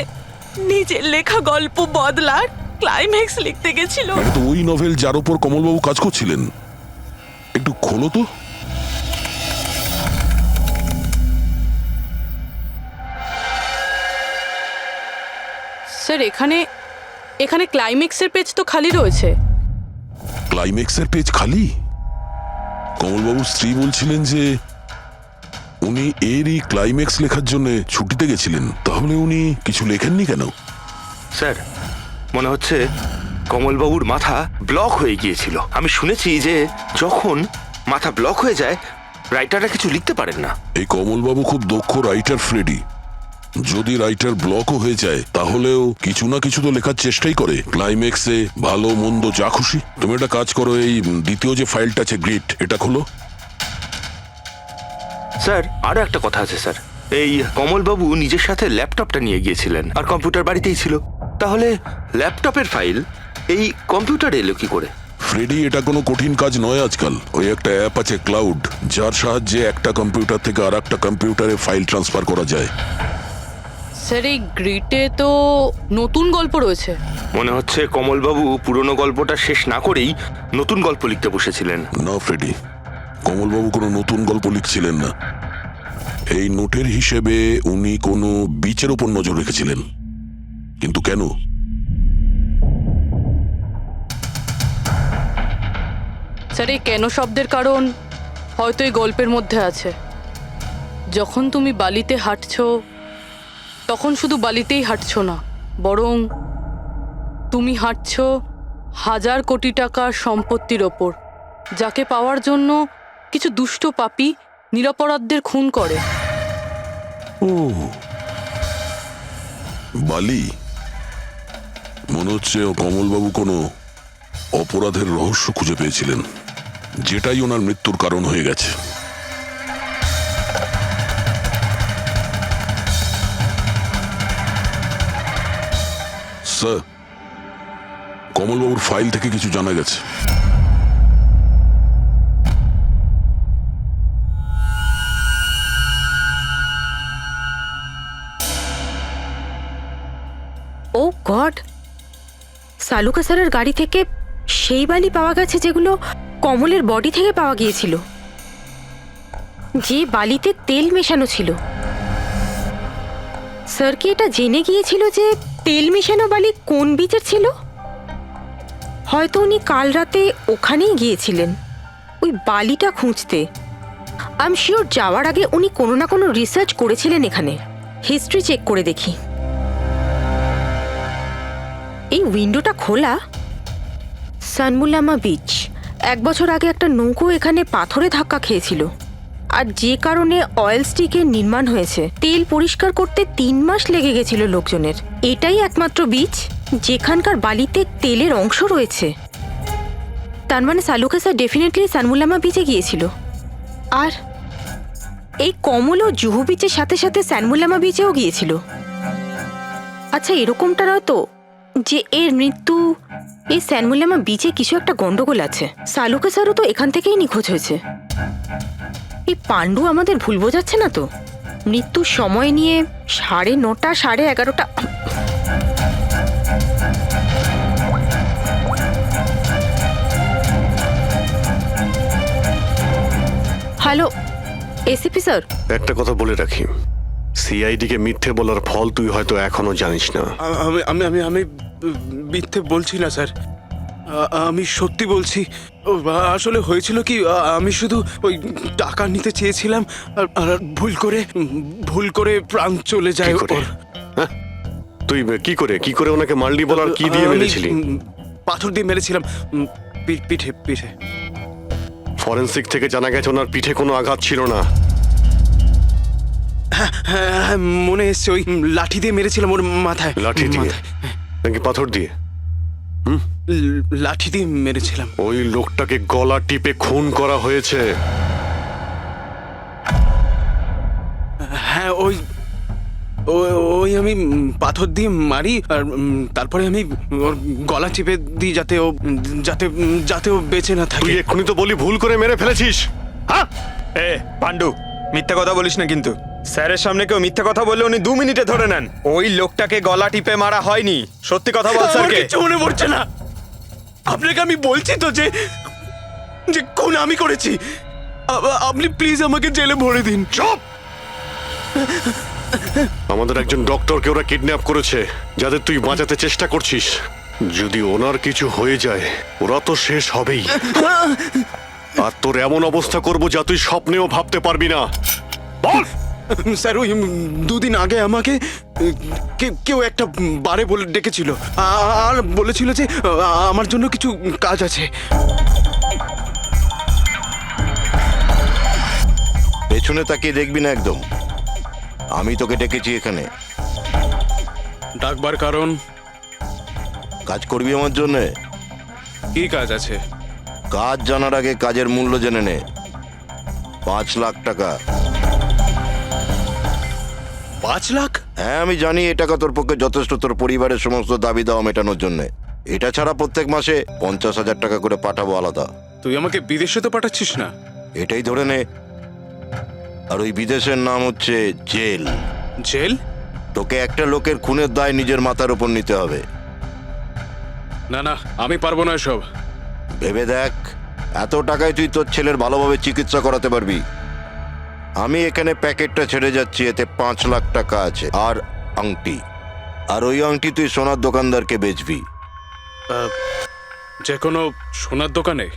Speaker 6: নিজের লেখা গল্প বদলার ক্লাইম্যাক্স লিখতে গেছিল।
Speaker 5: এটা তো ওই নভেল যার উপর কমলবাবু কাজ করছিলেন। একটু খোলো তো।
Speaker 6: স্যার এখানে এখানে ক্লাইম্যাক্সের পেজ তো খালি রয়েছে।
Speaker 5: ক্লাইম্যাক্সের পেজ খালি? কমলবাবুর স্ত্রী বলছিলেন যে উনি এরই ক্লাইম্যাক্স লেখার জন্য ছুটিতে গেছিলেন। তাহলে উনি কিছু লেখেননি কেন?
Speaker 10: স্যার মনে হচ্ছে কমলবাবুর মাথা ব্লক হয়ে গিয়েছিল। আমি শুনেছি যে যখন মাথা ব্লক হয়ে যায় রাইটাররা কিছু লিখতে পারেন না?
Speaker 5: এই কমলবাবু খুব দক্ষ রাইটার ফ্রেডি। যদি রাইটার ব্লকও হয়ে যায় তাহলেও কিছু না কিছু তো লেখার চেষ্টাই করে, ক্লাইম্যাক্সে ভালো মন্দ যা খুশি। তুমি একটা কাজ করো, এই দ্বিতীয় যে ফাইলটা আছে গ্রিট, এটা খোলো।
Speaker 10: স্যার আরো একটা কথা আছে স্যার, এই কমলবাবু নিজের সাথে ল্যাপটপটা নিয়ে গিয়েছিলেন আর কম্পিউটার বাড়িতেই ছিল। তাহলে ল্যাপটপের ফাইল এই কম্পিউটারে এলো কি করে?
Speaker 5: ফ্রেডি, এটা কোনো কঠিন কাজ নয় আজকাল। ওই একটা অ্যাপ আছে ক্লাউড, যার সাহায্যে একটা কম্পিউটার থেকে আর একটা কম্পিউটারে ফাইল ট্রান্সফার করা যায়।
Speaker 6: স্যার এই গ্রিটে তো নতুন গল্প রয়েছে।
Speaker 10: মনে হচ্ছে কমলবাবু পুরনো গল্পটা শেষ না করেই নতুন গল্প লিখতে বসেছিলেন।
Speaker 5: না ফ্রেডি, কমলবাবু কোনো নতুন গল্প লিখছিলেন না। এই নোটের হিসেবে উনি কোনো বিচের ওপর নজর রেখেছিলেন। কিন্তু কেন?
Speaker 6: স্যার এই কেন শব্দের কারণ হয়তো এই গল্পের মধ্যে আছে। যখন তুমি বালিতে হাঁটছো তখন শুধু বালিতেই হাঁটছো না, বরং তুমি হাঁটছো হাজার কোটি টাকার সম্পত্তির ওপর, যাকে পাওয়ার জন্য কিছু দুষ্ট পাপী নিরপরাধদের খুন করে।
Speaker 5: ও বালি, মনে হচ্ছে ও কমলবাবু কোনো অপরাধের রহস্য খুঁজে পেয়েছিলেন, যেটাই ওনার মৃত্যুর কারণ হয়ে গেছে। স্যার, কমলবাবুর ফাইল থেকে কিছু জানা গেছে।
Speaker 12: ও গড, সালুকা স্যারের গাড়ি থেকে সেই বালি পাওয়া গেছে যেগুলো কমলের বডি থেকে পাওয়া গিয়েছিল, যে বালিতে তেল মেশানো ছিল। স্যার কি এটা জেনে গিয়েছিল যে তেল মেশানো বালি কোন বিচের ছিল? হয়তো উনি কাল রাতে ওখানেই গিয়েছিলেন ওই বালিটা খুঁজতে। আই এম শিওর যাওয়ার আগে উনি কোনো না কোনো রিসার্চ করেছিলেন এখানে। হিস্ট্রি চেক করে দেখি। এই উইন্ডোটা খোলা। সানমুলামা বিচ, 1 বছর আগে একটা নৌকো এখানে পাথরে ধাক্কা খেয়েছিল, আর যে কারণে অয়েল স্টিকের নির্মাণ হয়েছে। তেল পরিষ্কার করতে 3 মাস লেগে গেছিল লোকজনের। এটাই একমাত্র বিচ যেখানকার বালিতে তেলের অংশ রয়েছে। তার মানে সালুকা স্যার ডেফিনেটলি সানমুলামা বিচে গিয়েছিল। আর এই কমল ও জুহু বিচের সাথে সাথে সানমুলামা বিচেও গিয়েছিল। আচ্ছা, এরকমটা নয় তো যে এর মৃত্যু এই সানমুলামা বিচে কিছু একটা গন্ডগোল আছে? সালুকা স্যারও তো এখান থেকেই নিখোঁজ হয়েছে। এই পাণ্ডু আমাদের ভুল বোঝাচ্ছে না তো? মৃত্যুর সময় নিয়ে 9:30 11:30। হ্যালো এসিপি স্যার,
Speaker 4: একটা কথা বলে রাখি, সিআইডি কে মিথ্যে বলার ফল তুই হয়তো এখনো জানিস না।
Speaker 1: আমি আমি আমি মিথ্যে বলছি না স্যার, আমি সত্যি বলছি। আসলে হয়েছিল কি, আমি শুধু ওই টাকা নিতে চেয়েছিলাম আর ভুল করে প্রাণ চলে যায় ওর।
Speaker 4: হ্যাঁ? তুই কি করে ওনাকে মারলি বলার কি দিয়ে মেরেছিলি?
Speaker 1: পাথর দিয়ে মেরেছিলাম, পিঠে।
Speaker 4: ফরেনসিক থেকে জানা গেছে ওনার পিঠে কোনো আঘাত ছিল না।
Speaker 1: হ্যাঁ, মনে এসছে, ওই লাঠি দিয়ে মেরেছিলাম ওর মাথায়।
Speaker 4: লাঠি দিয়ে নাকি পাথর দিয়ে?
Speaker 1: লাঠি দিয়ে মেরেছিলাম।
Speaker 4: ওই লোকটাকে গলা টিপে খুন করা হয়েছে।
Speaker 1: হ্যাঁ, ওই আমি পাথর দিয়ে মারি আর তারপরে আমি ওর গলা চিপে দিই যাতে ও বেঁচে না থাকে।
Speaker 4: তুই এক্ষুনি তো বলি ভুল করে মেরে ফেলেছিস। হ্যাঁ
Speaker 13: এ পাণ্ডু, মিথ্যা কথা বলিস না কিন্তু। স্যারের সামনে কেউ মিথ্যা কথা বললে উনি 2 মিনিটে ধরে নেন। ওই লোকটাকে গলা টিপে মারা হয়নি। সত্যি কথা বল স্যারকে।
Speaker 1: কিছু মনে পড়ছে না। আপনাকে আমি বলছি তো যে খুন আমি করেছি। আপনি প্লিজ আমাকে জেলে ভরে দিন।
Speaker 4: চুপ! আমাদের একজন ডক্টরকে ওরা কিডন্যাপ করেছে, যাদের তুই বাঁচাতে চেষ্টা করছিস। যদি ওনার কিছু হয়ে যায় ওরা তো শেষ হবেই। আর তোর এমন অবস্থা করব যা তুই স্বপ্নেও ভাবতে পারবি না। বল!
Speaker 1: স্যার, ওই 2 দিন আগে আমাকে কেউ একটা বারে বলে ডেকেছিল আর বলেছিল যে আমার জন্য কিছু কাজ আছে।
Speaker 3: পেছনে তাকিয়ে দেখবি না একদম। আমি তোকে ডেকেছি এখানে।
Speaker 1: ডাকবার কারণ?
Speaker 3: কাজ করবি আমার জন্যে?
Speaker 1: কি কাজ আছে?
Speaker 3: কাজ জানার আগে কাজের মূল্য জেনে নে। 5 লাখ টাকা।
Speaker 1: 5 লাখ?
Speaker 3: হ্যাঁ, আমি জানি এই টাকা তোর পক্ষে যথেষ্ট তোর পরিবারের সমস্ত দাবি দাওয়া মেটানোর জন্য। এটা ছাড়া প্রত্যেক মাসে 50,000 টাকা করে পাঠাবো আলাদা।
Speaker 1: তুই আমাকে বিদেশে তো পাঠাচ্ছিস না?
Speaker 3: এটাই ধরে নে। আর ওই বিদেশের নাম হচ্ছে জেল।
Speaker 1: জেল?
Speaker 3: তোকে একটা লোকের খুনের দায় নিজের মাথার উপর নিতে হবে।
Speaker 1: না না, আমি পারবো না এসব।
Speaker 3: ভেবে দেখ, এত টাকায় তুই তোর ছেলের ভালোভাবে চিকিৎসা করাতে পারবি। আমি এখানে প্যাকেটটা ছেড়ে যাচ্ছি, এতে 5 লাখ টাকা আছে আর আংটি। আর ওই আংটি তুই সোনার দোকানদারকে বেচবি।
Speaker 1: যে কোনো সোনার দোকানে?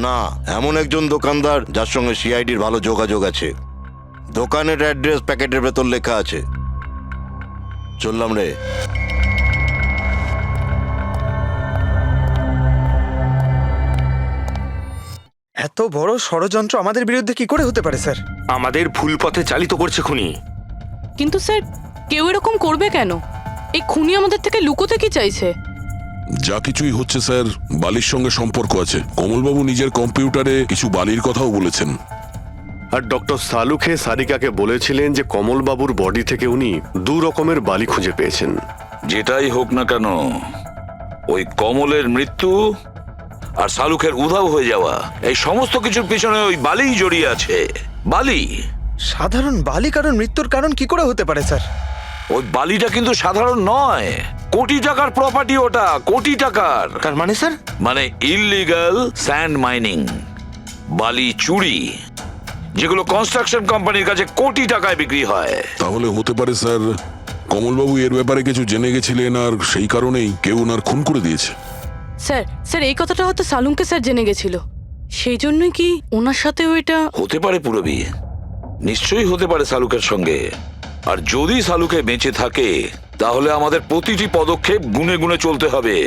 Speaker 3: না, এমন একজন দোকানদার যার সঙ্গে সিআইডির ভালো যোগাযোগ আছে। দোকানের অ্যাড্রেস প্যাকেটের ভেতর লেখা আছে। চললাম রে।
Speaker 13: এত বড় ষড়যন্ত্র আমাদের বিরুদ্ধে কি করে হতে পারে স্যার?
Speaker 10: আমাদের ভুল পথে চালিত করছে খুনি।
Speaker 6: কিন্তু স্যার, কেউ এরকম করবে কেন? এই খুনি আমাদের থেকে লুকোতে কি চাইছে?
Speaker 5: যা কিছুই হচ্ছে স্যার, বালির সঙ্গে সম্পর্ক আছে। কমলবাবু নিজের কম্পিউটারে কিছু বালির কথাও বলেছেন।
Speaker 4: আর ডক্টর সালুখে সারিকাকে বলেছিলেন যে কমলবাবুর বডি থেকে উনি 2 রকমের বালি খুঁজে পেয়েছেন।
Speaker 7: যেটাই হোক না কেন, ওই কমলের মৃত্যু আর শালুকের উধাও হয়ে যাওয়া, এই সমস্ত কিছুর পিছনে ওই বালিই জড়িয়ে আছে। বালি।
Speaker 13: সাধারণ বালি কারণ মৃত্যুর কারণ কি করে হতে পারে স্যার?
Speaker 7: ওই বালিটা কিন্তু সাধারণ নয়, কোটি টাকার প্রপার্টি ওটা, কোটি টাকার।
Speaker 10: তার মানে স্যার?
Speaker 7: মানে ইললিগাল স্যান্ড মাইনিং, বালি চুরি, যেগুলো কনস্ট্রাকশন কোম্পানির কাছে কোটি টাকায় বিক্রি হয়।
Speaker 5: তাহলে হতে পারে স্যার, কমলবাবু এর ব্যাপারে কিছু জেনে গেছিলেন আর সেই কারণেই কেউ ওনার খুন করে দিয়েছে।
Speaker 6: স্যার এই কথাটা হয়তো সালুমকে স্যার জেনে গেছিল, সেই জন্যই কি ওনার সাথেও এটা
Speaker 7: হতে পারে। পুরবী, নিশ্চয়ই হতে পারে সালুকের সঙ্গে। আর যদি সালুকে বেঁচে থাকে, তাহলে আমাদের প্রতিটি পদক্ষেপ গুনে গুনে চলতে হবে।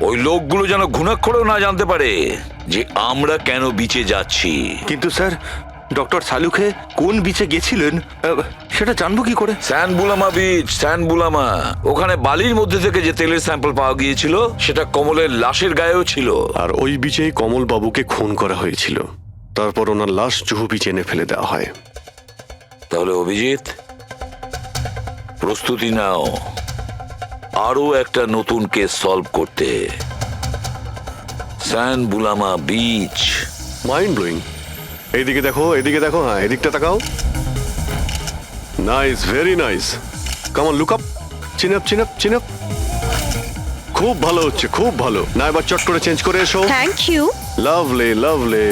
Speaker 7: ওই লোকগুলো যেন ঘুণাক্ষরেও না জানতে পারে যে আমরা কেন বিচে যাচ্ছি।
Speaker 10: কিন্তু স্যার, ডক্টর সালুখে কোন বিচে গেছিলেন সেটা জানবো কি করে?
Speaker 7: স্যান বুলামা বিচ, স্যান বুলামা। ওখানে বালির মধ্যে থেকে যে তেলের স্যাম্পল পাওয়া গিয়েছিল, সেটা কমলের লাশের গায়েও ছিল।
Speaker 4: আর ওই বিচেই কমলবাবুকে খুন করা হয়েছিল। তারপর ওনার লাশ জুহু বিচে এনে ফেলে দেওয়া হয়।
Speaker 7: তাহলে অভিজিৎ, প্রস্তুতি নাও আরো একটা নতুন কেস সলভ করতে। স্যান বুলামা বিচ।
Speaker 4: Mind blowing. এইদিকে দেখো, এদিকে দেখো, হ্যাঁ এদিকটা তাকাও। Nice, very nice. Come on, look up, chin up, chin up, chin up. খুব ভালো হচ্ছে, খুব ভালো। না এবার চট করে চেঞ্জ করে এসো।
Speaker 12: Thank you.
Speaker 4: Lovely, lovely.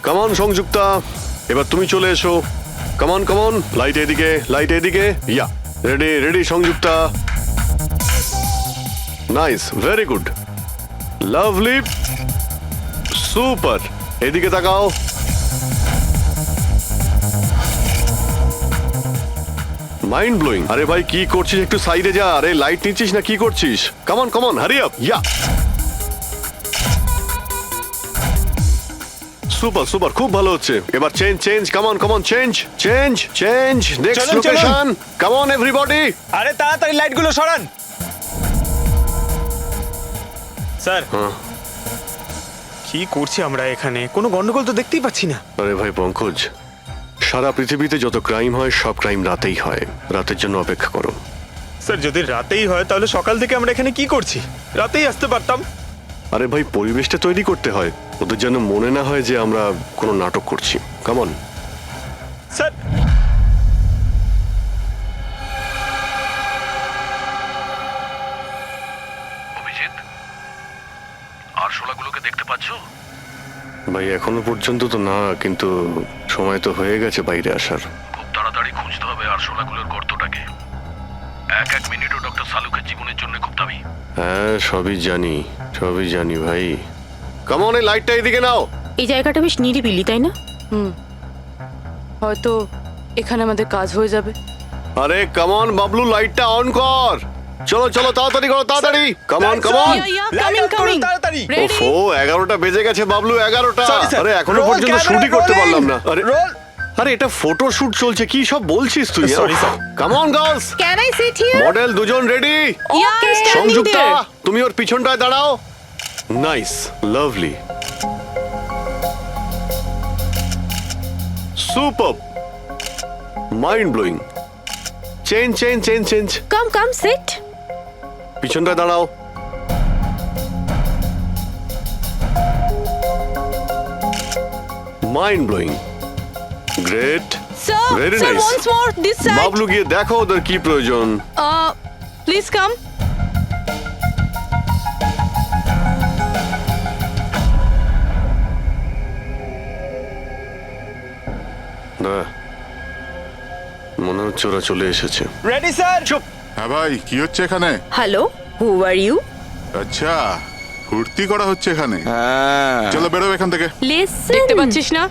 Speaker 4: Come on Sanjukta, এবার তুমি চলে এসো। Come on, come on. Light এদিকে, লাইট এদিকে। Yeah, ready, ready Sanjukta. Nice, very good, lovely, super. এদিকে তাকাও। Mind blowing. আরে ভাই কি করছিস, একটু সাইডে যা। আরে লাইট নিচ্ছিস না কি করছিস? Come on come on, hurry up. Yeah, super super, খুব ভালো হচ্ছে। এবার change change, come on come on, change change change. Next
Speaker 13: চলুন, চলুন।
Speaker 4: Location, come on everybody.
Speaker 13: আরে তাড়াতাড়ি লাইটগুলো সরান। স্যার, কি করছি আমরা এখানে? কোনো গন্ডগোল তো দেখতেই পাচ্ছি না।
Speaker 4: আরে ভাই পঙ্কজ, সারা পৃথিবীতে যত ক্রাইম হয় সব ক্রাইম রাতেই হয়। রাতের জন্য অপেক্ষা করো।
Speaker 13: স্যার, যদি রাতেই হয় তাহলে সকাল থেকে আমরা এখানে কি করছি? রাতেই আসতে পারতাম।
Speaker 4: আরে ভাই, পরিবেশটা তৈরি করতে হয়, ওদের যেন মনে না হয় যে আমরা কোনো নাটক করছি। কামন।
Speaker 13: স্যার,
Speaker 7: অভিজিৎ, আরশোলাগুলোকে দেখতে পাচ্ছো?
Speaker 4: ভাই এখনো পর্যন্ত তো না, কিন্তু সময় তো হয়ে গেছে বাইরে আসার।
Speaker 7: খুব তাড়াতাড়ি খুঁজতে হবে আরশোলাগুলোর গর্তটাকে। এক এক মিনিটও ডক্টর সালুকের জীবনের জন্য খুব দামি।
Speaker 4: হ্যাঁ সবই জানি, সবই জানি ভাই। কামন, এই লাইটটা এদিকে নাও।
Speaker 12: এই জায়গাটা বেশ নিরিবিলি, তাই না?
Speaker 6: হয়তো এখানে আমাদের কাজ হয়ে যাবে।
Speaker 4: আরে কামন বাবলু, লাইটটা অন কর। চলো চলো তাড়াতাড়ি করো তাড়াতাড়ি কামান কামান
Speaker 6: কামিং
Speaker 4: ওফো 11টা বেজে গেছে বাবলু 11টা
Speaker 13: Sorry, sir.
Speaker 4: আরে এখনো
Speaker 13: Roll,
Speaker 4: পর্যন্ত
Speaker 13: camera
Speaker 4: শুটই করতে
Speaker 13: rolling.
Speaker 4: পারলাম না আরে
Speaker 13: Roll.
Speaker 4: আরে এটা ফটো শুট চলছে কি সব বলছিস তুই
Speaker 13: Sorry, sir.
Speaker 4: Come on girls
Speaker 12: can I sit here?
Speaker 4: Model দুজন রেডি সংযুক্তা তুমি ওর পিছনটায় দাঁড়াও nice lovely super mind blowing change change change change
Speaker 12: come sit.
Speaker 4: পিছনটায় দাঁড়াও মাইন্ড ব্লোয়িং great
Speaker 6: sir
Speaker 4: Very
Speaker 6: sir
Speaker 4: nice.
Speaker 6: Once more this side
Speaker 4: Bablu গিয়ে দেখো ওদের কি প্রয়োজন
Speaker 6: প্লিজ কাম
Speaker 4: না মনে হচ্ছে ওরা চলে এসেছে
Speaker 13: রেডি স্যার চুপ
Speaker 11: হ্যাঁ ভাই কি হচ্ছে এখানে?
Speaker 12: Hello, who are you?
Speaker 11: আচ্ছা ফুর্তি করা হচ্ছে এখানে।
Speaker 13: হ্যাঁ
Speaker 11: চলো বেরো এখান থেকে।
Speaker 12: লিসেন,
Speaker 6: দেখতে পাচ্ছিস না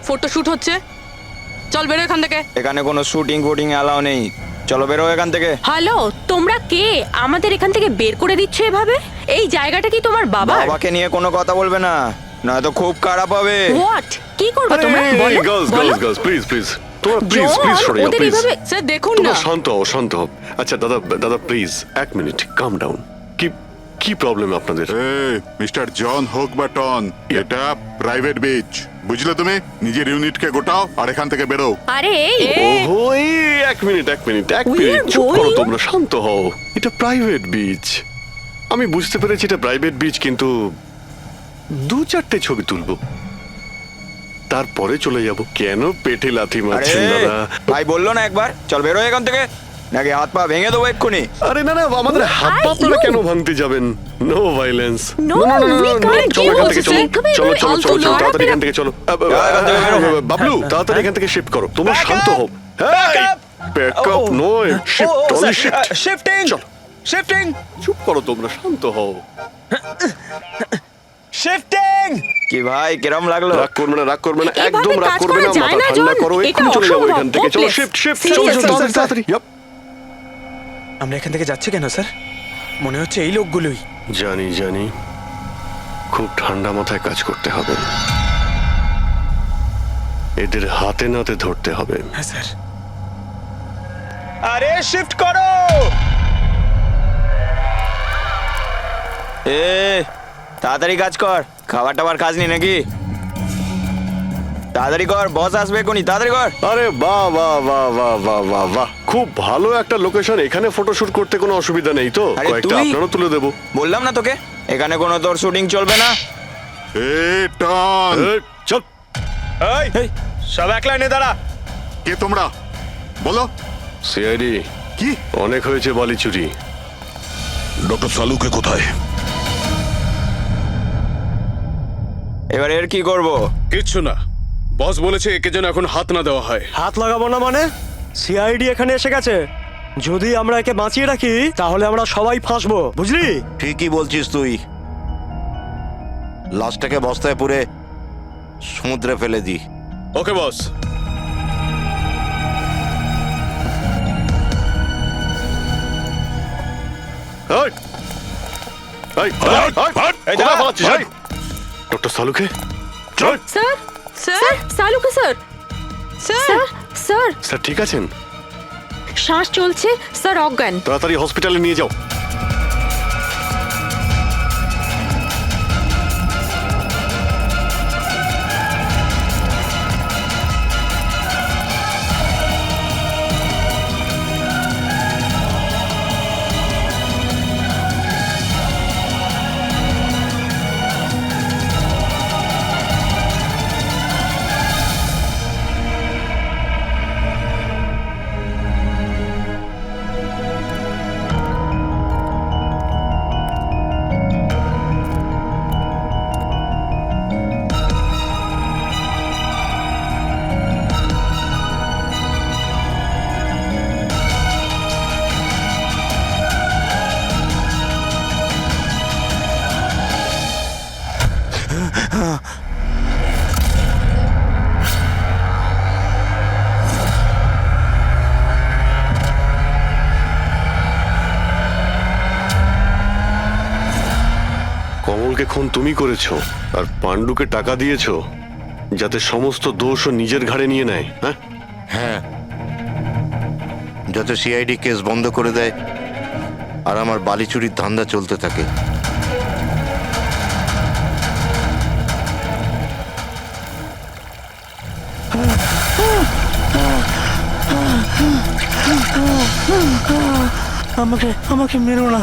Speaker 6: ফটো শুট হচ্ছে চল বেরো এখান থেকে
Speaker 13: এখানে কোনো শুটিং ফুটিং অ্যালাউ নেই চলো বেরো এখান থেকে
Speaker 12: হ্যালো, তোমরা কে আমাদের এখান থেকে বের করে দিচ্ছ এভাবে? এই জায়গাটা কি তোমার বাবার?
Speaker 13: বাবাকে নিয়ে কোনো কথা বলবে না নয়তো খুব খারাপ হবে
Speaker 12: হোয়াট? কি করবে তোমরা? বলো
Speaker 4: গার্লস
Speaker 12: বলো।
Speaker 4: গার্লস গার্লস প্লিজ প্লিজ তোমরা প্লিজ
Speaker 12: জন,
Speaker 4: প্লিজ সরে যাও
Speaker 12: ওদের
Speaker 4: প্লিজ
Speaker 12: এভাবে
Speaker 6: স্যার দেখুন
Speaker 4: তোমরা
Speaker 6: না
Speaker 4: শান্ত হও শান্ত হও আচ্ছা দাদা দাদা প্লিজ এক মিনিট কাম ডাউন কি কি প্রবলেম আপনাদের
Speaker 11: মিস্টার জন হোক বা টন, এটা প্রাইভেট বিচ, বুঝলে তুমি? নিজের ইউনিটকে গোটাও আর এখান থেকে বেরো।
Speaker 12: আরে এই,
Speaker 4: ওহো এই এক মিনিট এক মিনিট এক
Speaker 12: We
Speaker 4: মিনিট
Speaker 12: are
Speaker 4: চুপ করো
Speaker 12: going-
Speaker 4: তোমরা শান্ত হও এটা প্রাইভেট বিচ আমি বুঝতে পেরেছি এটা প্রাইভেট বিচ কিন্তু 2-4টে ছবি তুলবো তারপরে চলে যাব কেন পেটে লাথি মারছেন দাদা
Speaker 13: ভাই বললো না একবার চল বেরো এখান থেকে নাকি হাত পা ভেঙে দেবো এক্ষুনি
Speaker 4: আরে না না আমাদের হাত পা আপনারা কেন ভাঙতে যাবেন no violence
Speaker 12: No, we can't
Speaker 4: চলো
Speaker 12: do
Speaker 4: এখান থেকে চলো
Speaker 12: this.
Speaker 4: চলো চলো চলো চলো
Speaker 12: ফালতু
Speaker 4: তাড়াতাড়ি
Speaker 12: লড়াফেরা-
Speaker 4: এখান থেকে চলো
Speaker 13: এখান থেকে বেরো।
Speaker 4: বাবলু তাড়াতাড়ি এখান থেকে শিফট করো তোমরা শান্ত হও ব্যাকআপ নয় শিফট অনলি শিফট
Speaker 13: শিফটিং
Speaker 4: চলো।
Speaker 13: শিফটিং
Speaker 4: চুপ করো তোমরা শান্ত হও
Speaker 13: শিফটিং কি ভাই কিরম লাগলো
Speaker 4: রাগ করবে না রাগ করবে না
Speaker 12: এভাবে
Speaker 4: একদম রাগ
Speaker 12: কাজ
Speaker 4: করবে
Speaker 12: করা
Speaker 4: না
Speaker 12: যায়
Speaker 4: মাথা
Speaker 12: না,
Speaker 4: ঠান্ডা
Speaker 12: জন।
Speaker 4: করো
Speaker 12: এটা
Speaker 4: এক্ষুনি চলে যাবো
Speaker 12: অসম্ভব,
Speaker 4: এখান থেকে চলো
Speaker 12: hopeless.
Speaker 4: শিফট শিফট
Speaker 12: Seriously,
Speaker 4: চলো চলো
Speaker 12: sir,
Speaker 4: তাড়াতাড়ি Yup.
Speaker 13: আমরা এখান থেকে যাচ্ছি কেন স্যার মনে হচ্ছে এই লোকগুলোই
Speaker 4: জানি জানি খুব ঠান্ডা মাথায় কাজ করতে হবে এদের হাতে নাতে ধরতে হবে
Speaker 13: হ্যাঁ স্যার আরে শিফট করো এ তাড়াতাড়ি কাজ কর খাবার টাবার কাজ নি নাকি তাড়াতাড়ি কর বস আসবে কোনি তাড়াতাড়ি কর
Speaker 4: আরে বাহ বাহ বাহ বাহ বাহ বাহ বাহ খুব ভালো একটা লোকেশন এখানে ফটোশুট করতে কোনো অসুবিধা নেই তো
Speaker 13: আরে
Speaker 4: কয়েকটা
Speaker 13: তুই-
Speaker 4: আপনারও তুলে দেবো
Speaker 13: বললাম না তোকে এখানে কোনো তোর শুটিং চলবে না
Speaker 11: এ টন,
Speaker 4: চল
Speaker 13: এই সব এক লাইনে দাঁড়া
Speaker 11: কে তোমরা? বলো।
Speaker 4: সিআইডি
Speaker 11: কি?
Speaker 4: অনেক হয়েছে বালি চুরি
Speaker 5: ডক্টর সালুকে কোথায়?
Speaker 13: এবার এর কি করব
Speaker 1: কিচ্ছু না বস বলেছে একে যেন এখন হাত না দেওয়া হয়
Speaker 9: হাত লাগাবো না মানে? সিআইডি এখানে এসে গেছে, যদি আমরা একে বাঁচিয়ে রাখি তাহলে আমরা সবাই ফাঁসবো, বুঝলি?
Speaker 3: ঠিকই বলছিস তুই, লাশটাকে বস্তায় পুরে সমুদ্রে ফেলে দি।
Speaker 1: ওকে বস
Speaker 4: এই, এই, এই, কোথায় পালাচ্ছিস, এই? ডক্টর সালুকে চল
Speaker 12: স্যার
Speaker 6: স্যার
Speaker 12: সালুকে স্যার,
Speaker 6: স্যার
Speaker 12: স্যার
Speaker 4: স্যার ঠিক আছেন
Speaker 12: শ্বাস চলছে স্যার, অজ্ঞান।
Speaker 4: তাড়াতাড়ি হসপিটালে নিয়ে যাও কমলকে খুন তুমি করেছো আর পাণ্ডুকে টাকা দিয়েছো যাতে সমস্ত দোষ ও নিজের ঘাড়ে নিয়ে নেয়, হ্যাঁ?
Speaker 3: হ্যাঁ, যাতে সিআইডি কেস বন্ধ করে দেয় আর আমার বালি চুরির ধান্দা চলতে থাকে।
Speaker 2: আমাকে আমাকে মেরো না,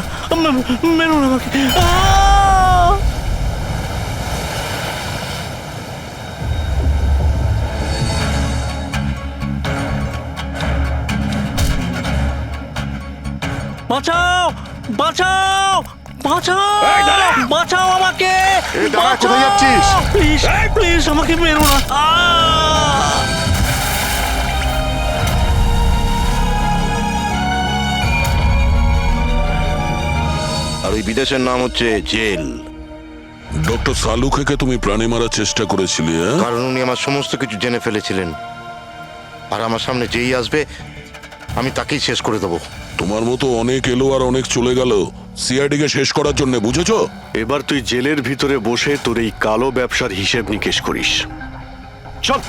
Speaker 2: মেরো না আমাকে। আহ! বাঁচাও, বাঁচাও, বাঁচাও, বাঁচাও আমাকে।
Speaker 11: এই দাঁড়া, কোথায় যাচ্ছিস?
Speaker 2: প্লিজ প্লিজ আমাকে মেরো না। আহ!
Speaker 3: আর ওই বিদেশের নাম হচ্ছে জেল।
Speaker 5: ডক্টর সালুখেকে তুমি প্রাণে মারার চেষ্টা করেছিলে, হ্যাঁ?
Speaker 3: কারণ উনি আমার সমস্ত কিছু জেনে ফেলেছিলেন, আর আমার সামনে যেই আসবে আমি তাকেই শেষ করে দেবো।
Speaker 5: তোমার মতো অনেক এলো আর অনেক চলে গেল সিআইডি কে শেষ করার জন্য, বুঝেছো?
Speaker 4: এবার তুই জেলের ভিতরে বসে তোর এই কালো ব্যবসার হিসেব নিকেশ করিস। চল।